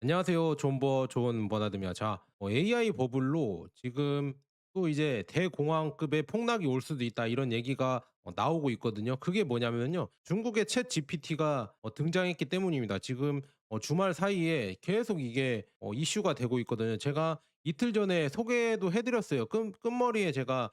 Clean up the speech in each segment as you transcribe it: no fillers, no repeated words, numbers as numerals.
안녕하세요. 존버 존 버나드입니다. 자, AI 버블로 지금 또 이제 대공황급의 폭락이 올 수도 있다 이런 얘기가 나오고 있거든요. 그게 뭐냐면요. 중국의 챗 GPT가 등장했기 때문입니다. 지금 주말 사이에 계속 이게 이슈가 되고 있거든요. 제가 이틀 전에 소개도 해드렸어요. 끝머리에 제가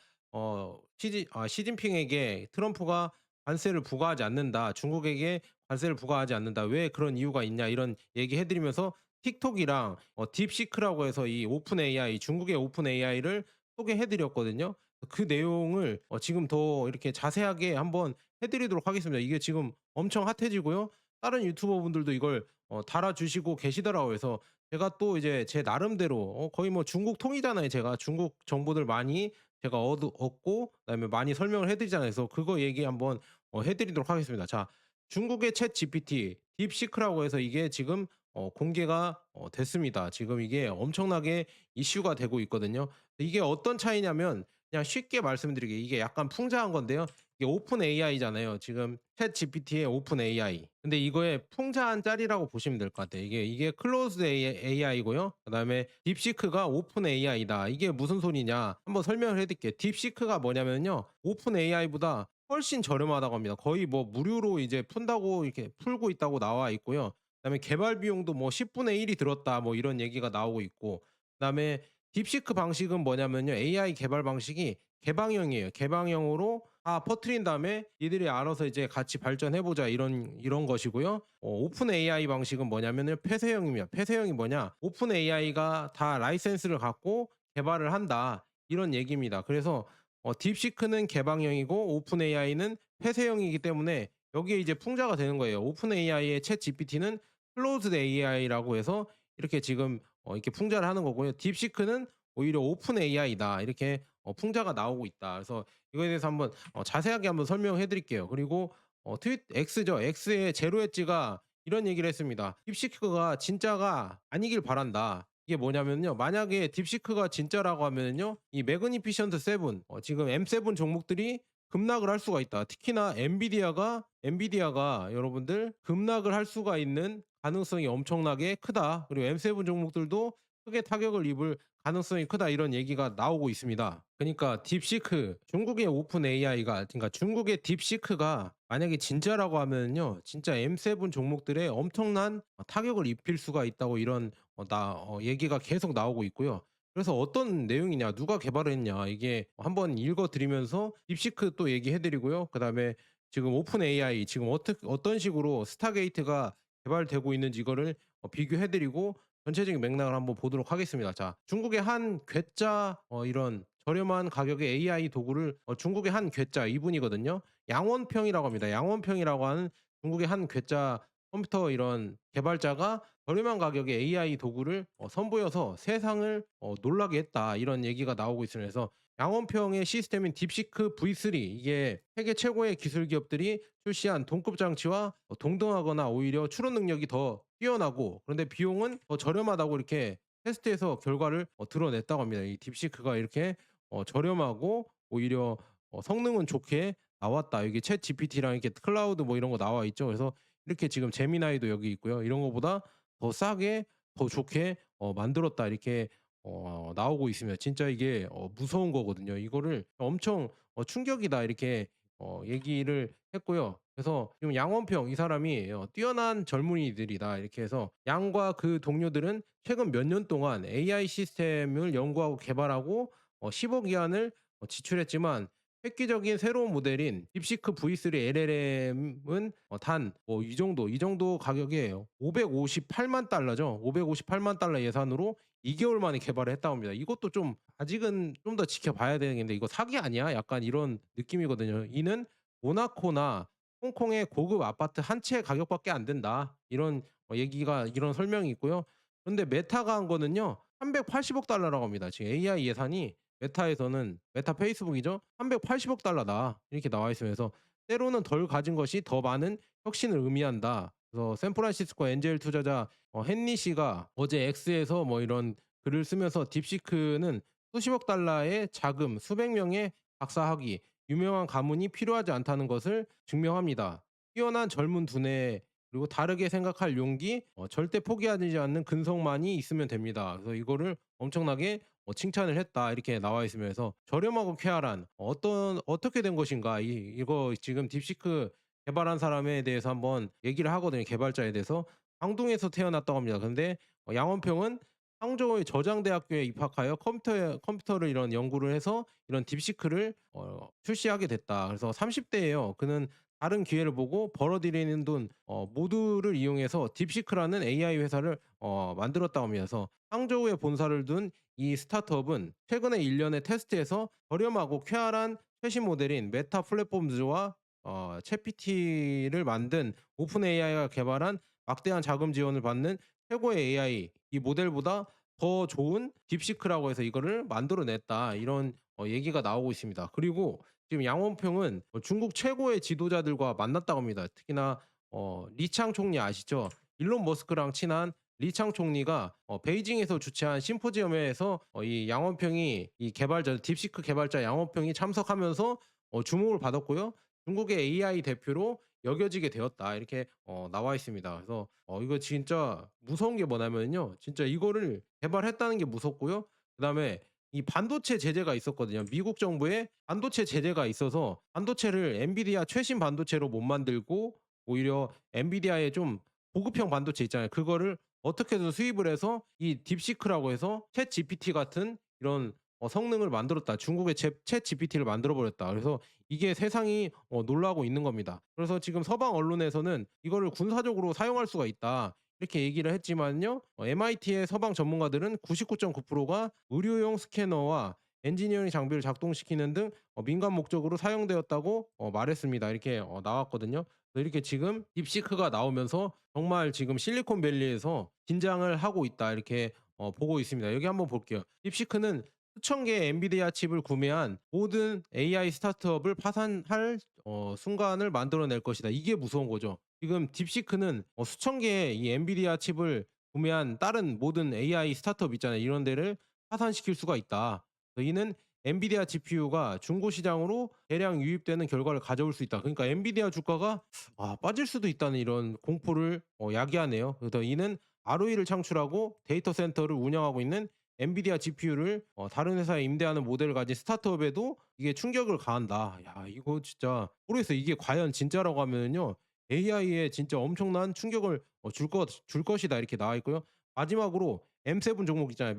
시진핑에게 트럼프가 관세를 부과하지 않는다. 중국에게 관세를 부과하지 않는다. 왜 그런 이유가 있냐 이런 얘기 해드리면서 틱톡이랑 딥시크라고 해서 이 오픈 AI 중국의 오픈 AI를 소개해 드렸거든요. 그 내용을 지금 더 이렇게 자세하게 한번 해 드리도록 하겠습니다. 이게 지금 엄청 핫해지고요. 다른 유튜버 분들도 이걸 달아 주시고 계시더라고요. 그래서 제가 또 이제 제 나름대로 거의 뭐 중국 통이잖아요 제가. 중국 정보들 많이 제가 얻고 그다음에 많이 설명을 해 드리잖아요. 그래서 그거 얘기 한번 해 드리도록 하겠습니다. 자, 중국의 챗 GPT 딥시크라고 해서 이게 지금 공개가 됐습니다. 지금 이게 엄청나게 이슈가 되고 있거든요. 이게 어떤 차이냐면 그냥 쉽게 말씀드리게 이게 약간 풍자한 건데요. 이게 오픈 AI잖아요. 지금 챗 GPT의 오픈 AI. 근데 이거의 풍자한 짤이라고 보시면 될 것 같아요. 이게 클로즈드 AI고요. 그다음에 딥시크가 오픈 AI다. 이게 무슨 소리냐? 한번 설명을 해 드릴게요. 딥시크가 뭐냐면요. 오픈 AI보다 훨씬 저렴하다고 합니다. 거의 뭐 무료로 이제 푼다고 이렇게 풀고 있다고 나와 있고요. 그다음에 개발 비용도 뭐 10분의 1이 들었다 뭐 이런 얘기가 나오고 있고 그다음에 딥시크 방식은 뭐냐면요. AI 개발 방식이 개방형이에요. 개방형으로 다 퍼트린 다음에 이들이 알아서 이제 같이 발전해 보자 이런 것이고요. 오픈 AI 방식은 뭐냐면은 폐쇄형입니다. 폐쇄형이 뭐냐? 오픈 AI가 다 라이센스를 갖고 개발을 한다. 이런 얘기입니다. 그래서 딥시크는 개방형이고 오픈 AI는 폐쇄형이기 때문에 여기에 이제 풍자가 되는 거예요. 오픈 AI의 챗 GPT는 클로즈드 AI라고 해서 이렇게 지금 이렇게 풍자를 하는 거고요. 딥시크는 오히려 오픈 AI다. 이렇게 풍자가 나오고 있다. 그래서 이거에 대해서 한번 자세하게 한번 설명해 드릴게요. 그리고 X죠. X의 제로 엣지가 이런 얘기를 했습니다. "딥시크가 진짜가 아니길 바란다." 이게 뭐냐면요. 만약에 딥시크가 진짜라고 하면은요. 이 매그니피션트 7 지금 M7 종목들이 급락을 할 수가 있다. 특히나 엔비디아가 여러분들 급락을 할 수가 있는 가능성이 엄청나게 크다. 그리고 M7 종목들도 크게 타격을 입을 가능성이 크다. 이런 얘기가 나오고 있습니다. 그러니까 딥시크, 중국의 오픈 AI가 그러니까 중국의 딥시크가 만약에 진짜라고 하면요. 진짜 M7 종목들에 엄청난 타격을 입힐 수가 있다고 이런 얘기가 계속 나오고 있고요. 그래서 어떤 내용이냐, 누가 개발을 했냐 이게 한번 읽어 드리면서 딥시크 또 얘기해 드리고요. 그다음에 지금 오픈 AI 지금 어떤 식으로 스타게이트가 개발되고 있는지 이거를 비교해 드리고 전체적인 맥락을 한번 보도록 하겠습니다. 자, 중국의 한 괴짜 이런 저렴한 가격의 AI 도구를 중국의 한 괴짜 이분이거든요. 양원평이라고 합니다. 양원평이라고 하는 중국의 한 괴짜 컴퓨터 이런 개발자가 저렴한 가격의 AI 도구를 선보여서 세상을 놀라게 했다. 이런 얘기가 나오고 있습니다. 그래서 양원평의 시스템인 딥시크 V3 이게 세계 최고의 기술 기업들이 출시한 동급 장치와 동등하거나 오히려 추론 능력이 더 뛰어나고 그런데 비용은 더 저렴하다고 이렇게 테스트해서 결과를 드러냈다고 합니다. 이 딥시크가 이렇게 저렴하고 오히려 성능은 좋게 나왔다. 여기 챗 GPT랑 이렇게 클라우드 뭐 이런 거 나와 있죠. 그래서 이렇게 지금 제미나이도 여기 있고요. 이런 거보다 더 싸게 더 좋게 만들었다. 이렇게 나오고 있습니다. 진짜 이게 무서운 거거든요. 이거를 엄청 충격이다 이렇게 얘기를 했고요. 그래서 지금 양원평 이 사람이 뛰어난 젊은이들이다 이렇게 해서 양과 그 동료들은 최근 몇 년 동안 AI 시스템을 연구하고 개발하고 10억 위안을 지출했지만 획기적인 새로운 모델인 딥시크 V3 LLM은 단 이 정도 가격에 558만 달러죠. 558만 달러 예산으로 2개월 만에 개발을 했다고 합니다. 이것도 좀 아직은 좀 더 지켜봐야 되겠는데 '이거 사기 아니야?' 약간 이런 느낌이거든요. 이는 모나코나 홍콩의 고급 아파트 한 채 가격밖에 안 된다. 이런 얘기가 이런 설명이 있고요. 그런데 메타가 한 거는요. 380억 달러라고 합니다. 지금 AI 예산이 메타에서는 메타 페이스북이죠. 380억 달러다. 이렇게 나와 있으면서 때로는 덜 가진 것이 더 많은 혁신을 의미한다. 그래서 샌프란시스코 엔젤 투자자 헨리 씨가 어제 X에서 뭐 이런 글을 쓰면서 딥시크는 수십억 달러의 자금, 수백 명의 박사학위, 유명한 가문이 필요하지 않다는 것을 증명합니다. 뛰어난 젊은 두뇌로 그리고 다르게 생각할 용기, 절대 포기하지 않는 근성만이 있으면 됩니다. 그래서 이거를 엄청나게 칭찬을 했다 이렇게 나와 있으면서 저렴하고 쾌활한 어떻게 된 것인가 이거 지금 딥시크 개발한 사람에 대해서 한번 얘기를 하거든요, 개발자에 대해서. 광둥에서 태어났다고 합니다. 근데 양원평은 항저우의 저장대학교에 입학하여 컴퓨터를 이런 연구를 해서 이런 딥시크를 출시하게 됐다. 그래서 30 대예요. 그는 다른 기회를 보고 벌어들이는 돈 모두를 이용해서 딥시크라는 AI 회사를 만들었다고 합니다. 그래서 항저우에 본사를 둔 이 스타트업은 최근에 1 년에 테스트해서 저렴하고 쾌활한 최신 모델인 메타 플랫폼즈와 챗GPT를 만든 오픈 AI가 개발한 막대한 자금 지원을 받는 최고의 AI 이 모델보다 더 좋은 딥시크라고 해서 이거를 만들어 냈다. 이런 얘기가 나오고 있습니다. 그리고 지금 양원평은 중국 최고의 지도자들과 만났다고 합니다. 특히나 리창 총리 아시죠? 일론 머스크랑 친한 리창 총리가 베이징에서 주최한 심포지엄에서 이 양원평이 이 개발자 딥시크 개발자 양원평이 참석하면서 주목을 받았고요. 중국의 AI 대표로 여겨지게 되었다. 이렇게 나와 있습니다. 그래서 이거 진짜 무서운 게 뭐냐면요. 진짜 이거를 개발했다는 게 무섭고요. 그다음에 이 반도체 제재가 있었거든요. 미국 정부에 반도체 제재가 있어서 반도체를 엔비디아 최신 반도체로 못 만들고 오히려 엔비디아의 좀 보급형 반도체 있잖아요. 그거를 어떻게든 수입을 해서 이 딥시크라고 해서 챗 GPT 같은 이런 성능을 만들었다. 중국의 챗 GPT를 만들어 버렸다. 그래서 이게 세상이 놀라고 있는 겁니다. 그래서 지금 서방 언론에서는 이거를 군사적으로 사용할 수가 있다. 이렇게 얘기를 했지만요. MIT의 서방 전문가들은 99.9%가 의료용 스캐너와 엔지니어링 장비를 작동시키는 등 민간 목적으로 사용되었다고 말했습니다. 이렇게 나왔거든요. 이렇게 지금 딥시크가 나오면서 정말 지금 실리콘밸리에서 긴장을 하고 있다. 이렇게 보고 있습니다. 여기 한번 볼게요. 딥시크는 수천 개의 엔비디아 칩을 구매한 모든 AI 스타트업을 파산할 순간을 만들어낼 것이다. 이게 무서운 거죠. 지금 딥시크는 수천 개의 이 엔비디아 칩을 구매한 다른 모든 AI 스타트업 있잖아요. 이런 데를 파산시킬 수가 있다. 이는 엔비디아 GPU가 중고 시장으로 대량 유입되는 결과를 가져올 수 있다. 그러니까 엔비디아 주가가 빠질 수도 있다는 이런 공포를 야기하네요. 그래서 이는 ROE를 창출하고 데이터 센터를 운영하고 있는 엔비디아 GPU를 다른 회사에 임대하는 모델을 가진 스타트업에도 이게 충격을 가한다. 야 이거 진짜 모르겠어요. 이게 과연 진짜라고 하면은요. AI에 진짜 엄청난 충격을 줄 것이다 이렇게 나와 있고요. 마지막으로 M7 종목 있잖아요.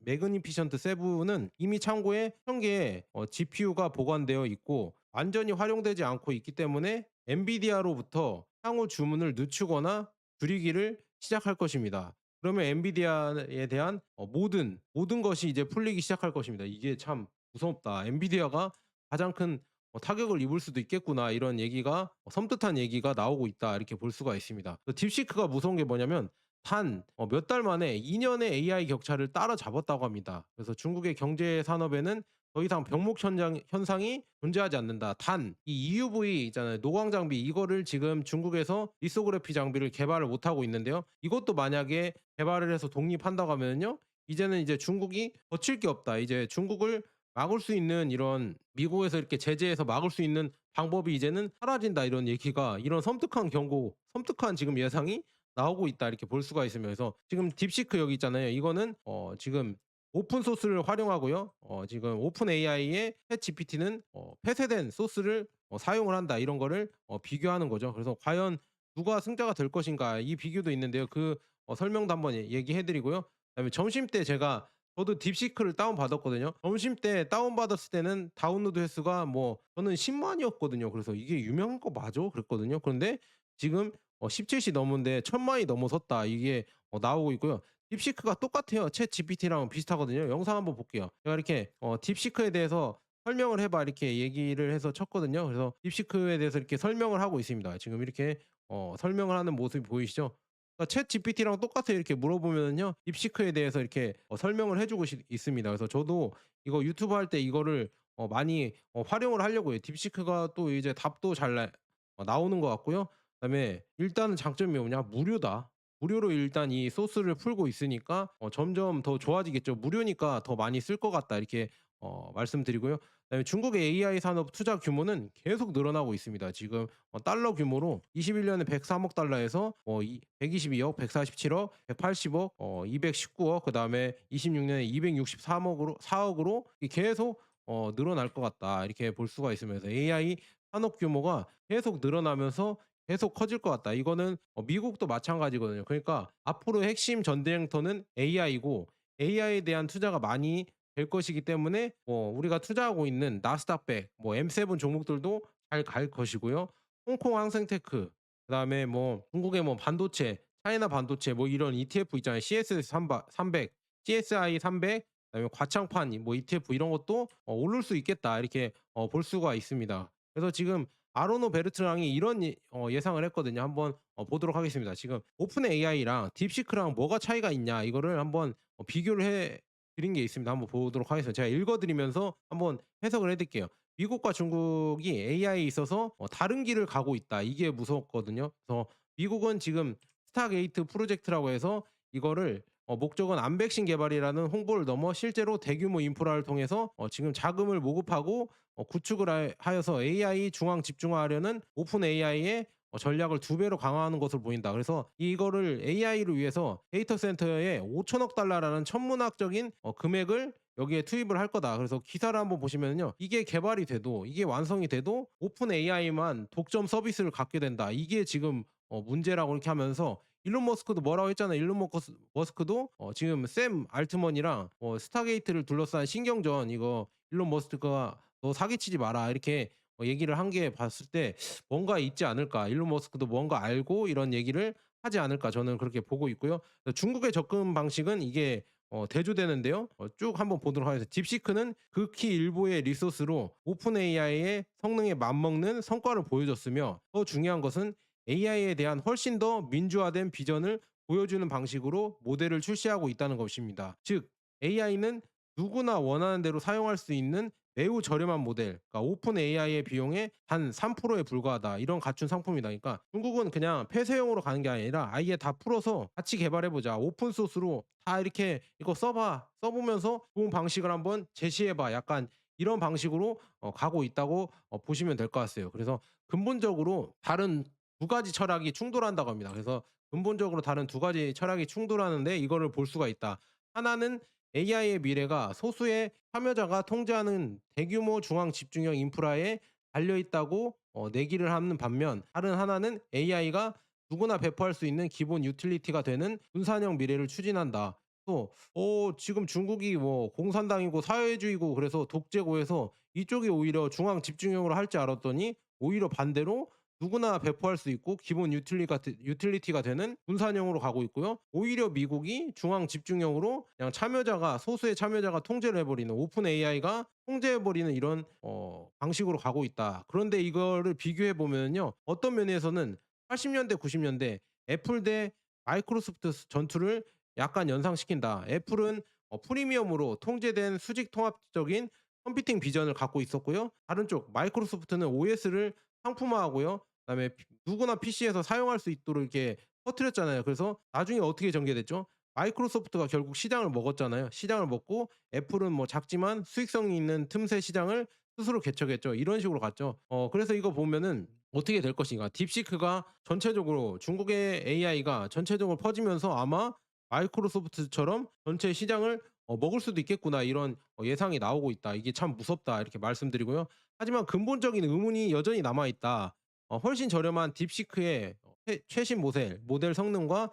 매그니피션트 7은 이미 창고에 1,000개의 GPU가 보관되어 있고 완전히 활용되지 않고 있기 때문에 엔비디아로부터 향후 주문을 늦추거나 줄이기를 시작할 것입니다. 그러면 엔비디아에 대한 모든 것이 이제 풀리기 시작할 것입니다. 이게 참 무섭다. 엔비디아가 가장 큰 타격을 입을 수도 있겠구나. 이런 얘기가 섬뜩한 얘기가 나오고 있다. 이렇게 볼 수가 있습니다. 딥시크가 무서운 게 뭐냐면 단 몇 달 만에 2 년의 AI 격차를 따라잡았다고 합니다. 그래서 중국의 경제 산업에는 더 이상 병목 현상이 존재하지 않는다. 단 이 EUV 있잖아요. 노광 장비 이거를 지금 중국에서 리소그래피 장비를 개발을 못 하고 있는데요. 이것도 만약에 개발을 해서 독립한다고 하면요. 이제는 이제 중국이 거칠 게 없다. 이제 중국을 막을 수 있는 이런 미국에서 이렇게 제재해서 막을 수 있는 방법이 이제는 사라진다. 이런 얘기가 이런 섬뜩한 경고, 섬뜩한 지금 예상이 나오고 있다. 이렇게 볼 수가 있으면서 지금 딥시크 여기 있잖아요. 이거는 지금 오픈 소스를 활용하고요. 지금 오픈 AI의 챗 GPT는 폐쇄된 소스를 사용을 한다. 이런 거를 비교하는 거죠. 그래서 과연 누가 승자가 될 것인가 이 비교도 있는데요. 그 설명도 한번 얘기해 드리고요. 그다음에 점심때 저도 딥시크를 다운 받았거든요. 점심때 다운 받았을 때는 다운로드 횟수가 뭐 저는 1 0 이었거든요. 그래서 '이게 유명한 거 맞아?' 그랬거든요. 그런데 지금 17시 넘은데 1,000만이 넘어섰다. 이게 나오고 있고요. 딥시크가 똑같아요. 챗 GPT랑 비슷하거든요. 영상 한번 볼게요. 제가 이렇게 "딥시크에 대해서 설명을 해 봐." 이렇게 얘기를 해서 쳤거든요. 그래서 딥시크에 대해서 이렇게 설명을 하고 있습니다. 지금 이렇게 설명을 하는 모습이 보이시죠? 그러니까 챗 GPT랑 똑같아요. 이렇게 물어보면은요. 딥시크에 대해서 이렇게 설명을 해 주고 있습니다. 그래서 저도 이거 유튜브 할 때 이거를 많이 활용을 하려고요. 딥시크가 또 이제 답도 잘 나오는 것 같고요. 그다음에 일단은 장점이 뭐냐? 무료다. 무료로 일단 이 소스를 풀고 있으니까 점점 더 좋아지겠죠. '무료니까 더 많이 쓸 것 같다.' 이렇게 말씀드리고요. 그다음에 중국의 AI 산업 투자 규모는 계속 늘어나고 있습니다. 지금 달러 규모로 21 년에 103억 달러에서 이 122억, 147억, 180억, 219억, 그다음에 26 년에 263 억으로 4 억으로 계속 늘어날 것 같다. 이렇게 볼 수가 있으면서 AI 산업 규모가 계속 늘어나면서 계속 커질 것 같다. 이거는 미국도 마찬가지거든요. 그러니까 앞으로 핵심 전쟁터는 AI고 AI에 대한 투자가 많이 될 것이기 때문에 우리가 투자하고 있는 나스닥백 M7 종목들도 잘 갈 것이고요. 홍콩 항생테크 그다음에 중국의 반도체, 차이나 반도체 이런 ETF 있잖아요. CSS 300, CSI 300 그다음에 과창판 ETF 이런 것도 '오를 수 있겠다.' 이렇게 볼 수가 있습니다. 그래서 지금 아로노 베르트랑이 이런 예상을 했거든요. 한번 보도록 하겠습니다. 지금 오픈 AI랑 딥시크랑 뭐가 차이가 있냐 이거를 한번 비교를 해 드린 게 있습니다. 한번 보도록 하겠습니다. 제가 읽어 드리면서 한번 해석을 해 드릴게요. 미국과 중국이 AI에 있어서 다른 길을 가고 있다. 이게 무섭거든요. 그래서 미국은 지금 스타게이트 프로젝트라고 해서 이거를 목적은 암 백신 개발이라는 홍보를 넘어 실제로 대규모 인프라를 통해서 지금 자금을 모급하고 구축을 하여서 AI 중앙 집중화하려는 오픈 AI의 전략을 두 배로 강화하는 것으로 보인다. 그래서 이거를 AI를 위해서 데이터 센터에 5천억 달러라는 천문학적인 금액을 여기에 투입을 할 거다. 그래서 기사를 한번 보시면요. 이게 개발이 돼도 이게 완성이 돼도 오픈 AI만 독점 서비스를 갖게 된다. 이게 지금 문제라고 이렇게 하면서 일론 머스크도 뭐라고 했잖아요. 일론 머스크도 지금 샘 알트먼이랑 스타게이트를 둘러싼 신경전 이거 일론 머스크가 "너 사기치지 마라." 이렇게 얘기를 한 게 봤을 때 뭔가 있지 않을까. 일론 머스크도 뭔가 알고 이런 얘기를 하지 않을까 저는 그렇게 보고 있고요. 중국의 접근 방식은 이게 대조되는데요. 쭉 한번 보도록 하겠습니다. 딥시크는 극히 일부의 리소스로 오픈 AI의 성능에 맞먹는 성과를 보여줬으며 더 중요한 것은 AI에 대한 훨씬 더 민주화된 비전을 보여주는 방식으로 모델을 출시하고 있다는 것입니다. 즉 AI는 누구나 원하는 대로 사용할 수 있는 매우 저렴한 모델, 그러니까 오픈 AI의 비용의 한 3%에 불과하다. 이런 갖춘 상품이다. 그러니까 중국은 그냥 폐쇄형으로 가는 게 아니라 아예 다 풀어서 같이 개발해 보자. 오픈 소스로 다 이렇게 "이거 써봐. 써보면서 좋은 방식을 한번 제시해봐." 약간 이런 방식으로 가고 있다고 보시면 될 것 같아요. 그래서 근본적으로 다른 두 가지 철학이 충돌한다고 합니다. 그래서 근본적으로 다른 두 가지 철학이 충돌하는데 이거를 볼 수가 있다. 하나는 AI의 미래가 소수의 참여자가 통제하는 대규모 중앙 집중형 인프라에 달려 있다고 내기를 하는 반면 다른 하나는 AI가 누구나 배포할 수 있는 기본 유틸리티가 되는 분산형 미래를 추진한다. 또 지금 중국이 공산당이고 사회주의고 그래서 독재고 해서 이쪽이 오히려 중앙 집중형으로 할 줄 알았더니 오히려 반대로 누구나 배포할 수 있고 기본 유틸리티가 되는 분산형으로 가고 있고요. 오히려 미국이 중앙 집중형으로 그냥 소수의 참여자가 통제를 해 버리는 오픈 AI가 통제해 버리는 이런 방식으로 가고 있다. 그런데 이거를 비교해 보면요. 어떤 면에서는 80 년대 90 년대 애플 대 마이크로소프트 전투를 약간 연상시킨다. 애플은 프리미엄으로 통제된 수직 통합적인 컴퓨팅 비전을 갖고 있었고요. 다른 쪽 마이크로소프트는 OS를 상품화하고요. 그다음에 누구나 PC에서 사용할 수 있도록 이렇게 퍼뜨렸잖아요. 그래서 나중에 어떻게 전개됐죠? 마이크로소프트가 결국 시장을 먹었잖아요. 시장을 먹고 애플은 작지만 수익성이 있는 틈새 시장을 스스로 개척했죠. 이런 식으로 갔죠. 그래서 이거 보면은 어떻게 될 것인가. 딥시크가 전체적으로 중국의 AI가 전체적으로 퍼지면서 아마 마이크로소프트처럼 전체 시장을 먹을 수도 있겠구나 이런 예상이 나오고 있다. 이게 참 무섭다 이렇게 말씀드리고요. 하지만 근본적인 의문이 여전히 남아 있다. 훨씬 저렴한 딥시크의 최신 모델 성능과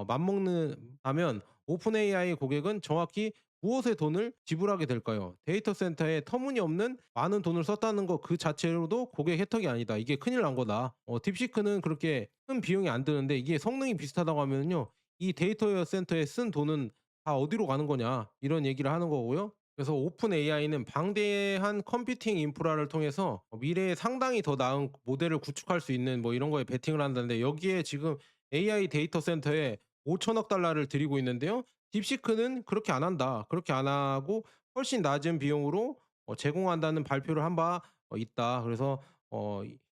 맞먹는다면 오픈 AI 고객은 정확히 무엇에 돈을 지불하게 될까요? 데이터 센터에 터무니없는 많은 돈을 썼다는 것 그 자체로도 고객 혜택이 아니다. 이게 큰일 난 거다. 딥시크는 그렇게 큰 비용이 안 드는데 이게 성능이 비슷하다고 하면요. 이 데이터 센터에 쓴 돈은 다 어디로 가는 거냐 이런 얘기를 하는 거고요. 그래서 오픈 AI는 방대한 컴퓨팅 인프라를 통해서 미래에 상당히 더 나은 모델을 구축할 수 있는 이런 거에 베팅을 한다는데 여기에 지금 AI 데이터 센터에 5천억 달러를 들이고 있는데요. 딥시크는 그렇게 안 한다. 그렇게 안 하고 훨씬 낮은 비용으로 제공한다는 발표를 한 바 있다. 그래서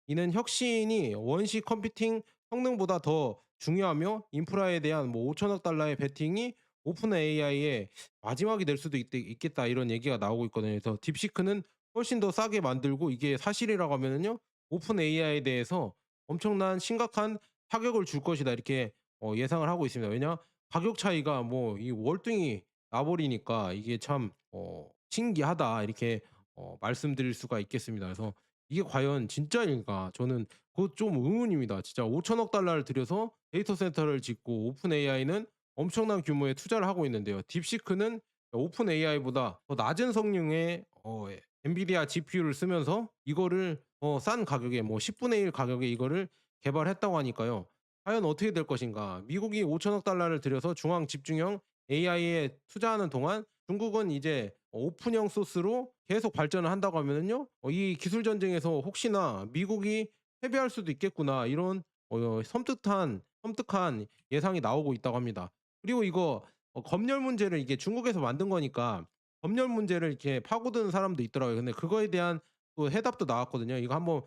이는 혁신이 원시 컴퓨팅 성능보다 더 중요하며 인프라에 대한 5천억 달러의 베팅이 오픈 AI의 마지막이 될 수도 있겠다 이런 얘기가 나오고 있거든요. 그래서 딥시크는 훨씬 더 싸게 만들고 이게 사실이라고 하면은요. 오픈 AI에 대해서 엄청난 심각한 타격을 줄 것이다 이렇게 예상을 하고 있습니다. 왜냐 가격 차이가 뭐 이 월등히 나 버리니까 이게 참 신기하다 이렇게 말씀드릴 수가 있겠습니다. 그래서 이게 과연 진짜일까? 저는 그것 좀 의문입니다. 진짜 5천억 달러를 들여서 데이터 센터를 짓고 오픈 AI는 엄청난 규모의 투자를 하고 있는데요. 딥시크는 오픈 AI보다 더 낮은 성능의 엔비디아 GPU를 쓰면서 이거를 싼 가격에 뭐 10분의 1 가격에 이거를 개발했다고 하니까요. 과연 어떻게 될 것인가? 미국이 5천억 달러를 들여서 중앙 집중형 AI에 투자하는 동안 중국은 이제 오픈형 소스로 계속 발전을 한다고 하면은요. 이 기술 전쟁에서 혹시나 '미국이 패배할 수도 있겠구나.' 이런 섬뜩한 예상이 나오고 있다고 합니다. 그리고 이거 검열 문제를 이게 중국에서 만든 거니까 검열 문제를 이렇게 파고드는 사람도 있더라고요. 근데 그거에 대한 또 해답도 나왔거든요. 이거 한번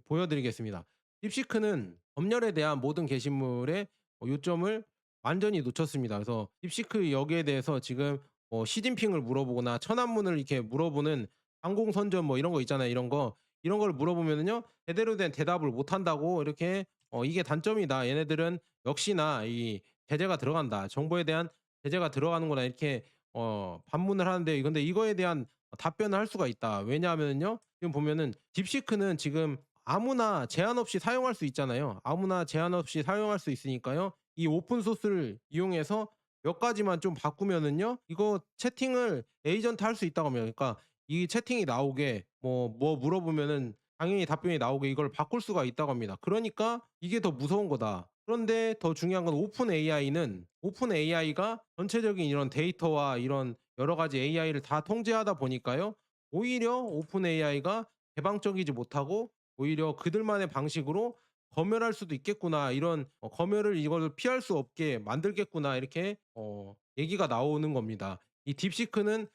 보여드리겠습니다. 딥시크는 검열에 대한 모든 게시물의 요점을 완전히 놓쳤습니다. 그래서 딥시크 여기에 대해서 지금 시진핑을 물어보거나 천안문을 이렇게 물어보는 항공선전 뭐 이런 거 있잖아요. 이런 걸 물어보면은요. 제대로 된 대답을 못 한다고 이렇게 "이게 단점이다. 얘네들은 역시나 이 제재가 들어간다. 정보에 대한 제재가 들어가는구나." 이렇게 반문을 하는데 근데 이거에 대한 답변을 할 수가 있다. 왜냐하면은요. 지금 보면은 딥시크는 지금 아무나 제한 없이 사용할 수 있잖아요. 아무나 제한 없이 사용할 수 있으니까요. 이 오픈 소스를 이용해서 몇 가지만 좀 바꾸면은요. 이거 채팅을 에이전트 할 수 있다고 합니다. 그러니까 이 채팅이 나오게 뭐 물어보면은 당연히 답변이 나오게 이걸 바꿀 수가 있다고 합니다. 그러니까 이게 더 무서운 거다. 그런데 더 중요한 건 오픈 AI가 전체적인 이런 데이터와 이런 여러 가지 AI를 다 통제하다 보니까요. 오히려 오픈 AI가 개방적이지 못하고 오히려 그들만의 방식으로 '검열할 수도 있겠구나. 이런 검열을 이거를 피할 수 없게 만들겠구나.' 이렇게 얘기가 나오는 겁니다. 이 딥시크는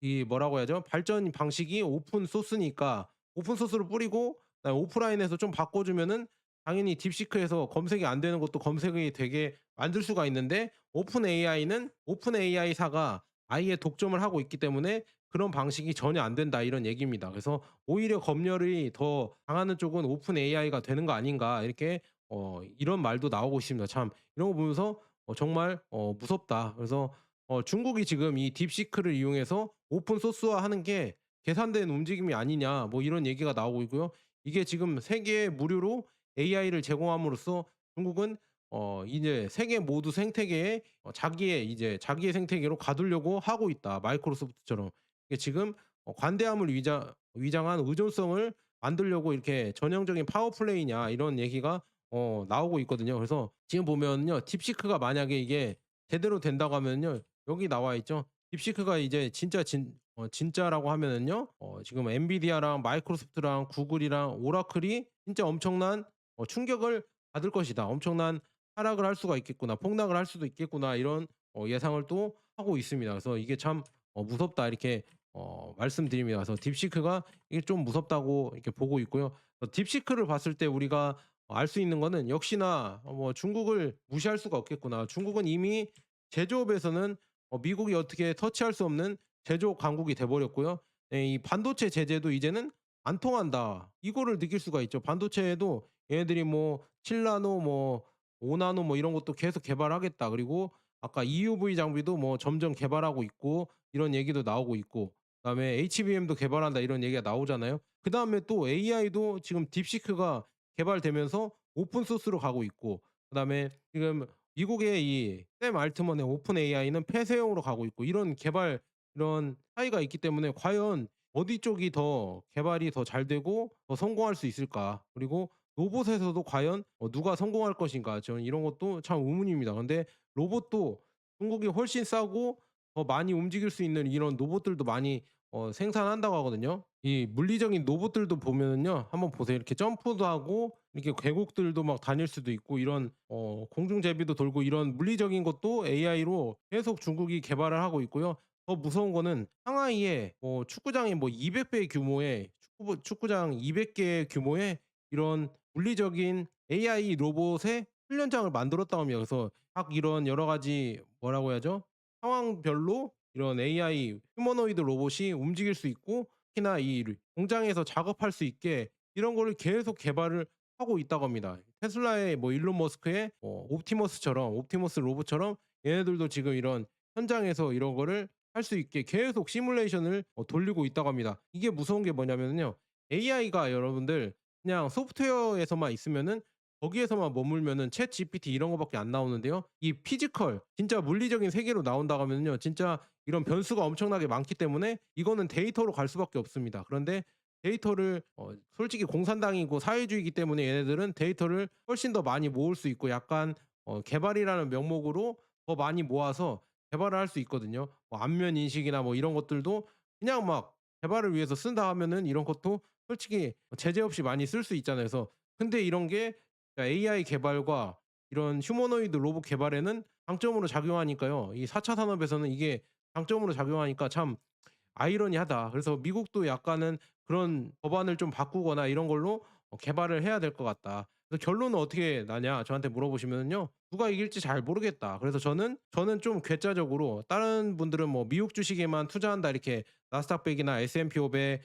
이 뭐라고 해야죠? 발전 방식이 오픈 소스니까 오픈 소스를 뿌리고 그다음에 오프라인에서 좀 바꿔 주면은 당연히 딥시크에서 검색이 안 되는 것도 검색이 되게 만들 수가 있는데 오픈 AI사가 아예 독점을 하고 있기 때문에 "그런 방식이 전혀 안 된다." 이런 얘기입니다. 그래서 오히려 검열이 더 당하는 쪽은 오픈 AI가 되는 거 아닌가 이렇게 이런 말도 나오고 있습니다. 참 이런 거 보면서 정말 무섭다. 그래서 중국이 지금 이 딥시크를 이용해서 오픈 소스화하는 게 계산된 움직임이 아니냐 뭐 이런 얘기가 나오고 있고요. 이게 지금 세계에 무료로 AI를 제공함으로써 중국은 이제 세계 모두 생태계에 자기의 생태계로 가두려고 하고 있다. 마이크로소프트처럼. 이게 지금 관대함을 위장한 의존성을 만들려고 이렇게 전형적인 파워 플레이냐 이런 얘기가 나오고 있거든요. 그래서 지금 보면요. 딥시크가 만약에 이게 제대로 된다고 하면요. 여기 나와 있죠. 딥시크가 이제 진짜라고 하면은요. 지금 엔비디아랑 마이크로소프트랑 구글이랑 오라클이 진짜 엄청난 충격을 받을 것이다. 엄청난 하락을 할 수가 있겠구나. 폭락을 할 수도 있겠구나. 이런 예상을 또 하고 있습니다. 그래서 이게 참 무섭다 이렇게 말씀드립니다. 그래서 딥시크가 이게 좀 무섭다고 이렇게 보고 있고요. 딥시크를 봤을 때 우리가 알 수 있는 거는 역시나 뭐 '중국을 무시할 수가 없겠구나.' 중국은 이미 제조업에서는 미국이 어떻게 터치할 수 없는 제조업 강국이 돼 버렸고요. 예 이 반도체 제재도 이제는 안 통한다. 이거를 느낄 수가 있죠. 반도체에도 얘네들이 뭐 7 나노 뭐 5 나노 뭐 이런 것도 계속 개발하겠다. 그리고 아까 EUV 장비도 뭐 점점 개발하고 있고 이런 얘기도 나오고 있고 그다음에 HBM도 개발한다 이런 얘기가 나오잖아요. 그다음에 또 AI도 지금 딥시크가 개발되면서 오픈 소스로 가고 있고 그다음에 지금 미국의 이 샘 알트먼의 오픈 AI는 폐쇄형으로 가고 있고 이런 차이가 있기 때문에 과연 어디 쪽이 더 개발이 더 잘 되고 더 성공할 수 있을까? 그리고 로봇에서도 과연 누가 성공할 것인가? 저는 이런 것도 참 의문입니다. 근데 로봇도 중국이 훨씬 싸고 더 많이 움직일 수 있는 이런 로봇들도 많이 생산한다고 하거든요. 이 물리적인 로봇들도 보면은요. 한번 보세요. 이렇게 점프도 하고 이렇게 계곡들도 막 다닐 수도 있고 이런 공중 제비도 돌고 이런 물리적인 것도 AI로 계속 중국이 개발을 하고 있고요. 더 무서운 거는 상하이에 축구장이 뭐 200배 규모의 축구장 200개 규모의 이런 물리적인 AI 로봇의 훈련장을 만들었다고 합니다. 그래서 각 이런 여러 가지 뭐라고 해야죠? 상황별로 이런 AI 휴머노이드 로봇이 움직일 수 있고 특히나 이 공장에서 작업할 수 있게 이런 거를 계속 개발을 하고 있다고 합니다. 테슬라의 뭐 일론 머스크의 옵티머스처럼 옵티머스 로봇처럼 얘네들도 지금 이런 현장에서 이런 거를 할 수 있게 계속 시뮬레이션을 돌리고 있다고 합니다. 이게 무서운 게 뭐냐면요. AI가 여러분들 그냥 소프트웨어에서만 있으면은 거기에서만 머물면은 챗 GPT 이런 거밖에 안 나오는데요. 이 피지컬 진짜 물리적인 세계로 나온다고 하면요. 진짜 이런 변수가 엄청나게 많기 때문에 이거는 데이터로 갈 수밖에 없습니다. 그런데 데이터를 솔직히 공산당이고 사회주의이기 때문에 얘네들은 데이터를 훨씬 더 많이 모을 수 있고 약간 개발이라는 명목으로 더 많이 모아서 개발을 할 수 있거든요. 뭐 안면 인식이나 뭐 이런 것들도 그냥 막 개발을 위해서 쓴다 하면은 이런 것도 솔직히 제재 없이 많이 쓸 수 있잖아요. 그래서 근데 이런 게 AI 개발과 이런 휴머노이드 로봇 개발에는 장점으로 작용하니까요. 이 4차 산업에서는 이게 장점으로 작용하니까 참 아이러니하다. 그래서 미국도 약간은 그런 법안을 좀 바꾸거나 이런 걸로 개발을 해야 될 것 같다. 그래서 결론은 어떻게 나냐 저한테 물어보시면은요. 누가 이길지 잘 모르겠다. 그래서 저는 좀 궤자적으로 다른 분들은 뭐 미국 주식에만 투자한다 이렇게 나스닥 100이나 S&P 500,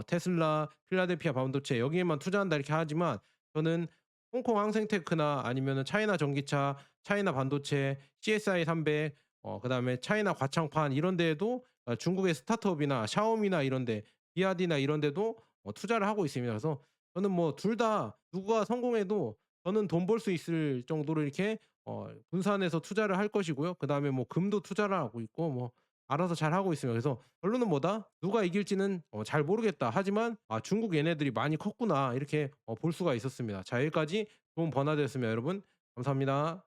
테슬라, 필라델피아 반도체 여기에만 투자한다 이렇게 하지만 저는 홍콩 항생테크나 아니면은 차이나 전기차, 차이나 반도체, CSI 300, 그다음에 차이나 과창판 이런 데에도 중국의 스타트업이나 샤오미나 이런 데, 비아디나 이런 데도 투자를 하고 있습니다. 그래서 저는 뭐 둘 다 누가 성공해도 저는 돈 벌 수 있을 정도로 이렇게 분산해서 투자를 할 것이고요. 그다음에 뭐 금도 투자를 하고 있고 뭐 알아서 잘하고 있습니다. 그래서 결론은 뭐다? 누가 이길지는 잘 모르겠다. 하지만 '아 중국 얘네들이 많이 컸구나.' 이렇게 볼 수가 있었습니다. 자 여기까지 좋은 번화 되었습니다 여러분. 감사합니다.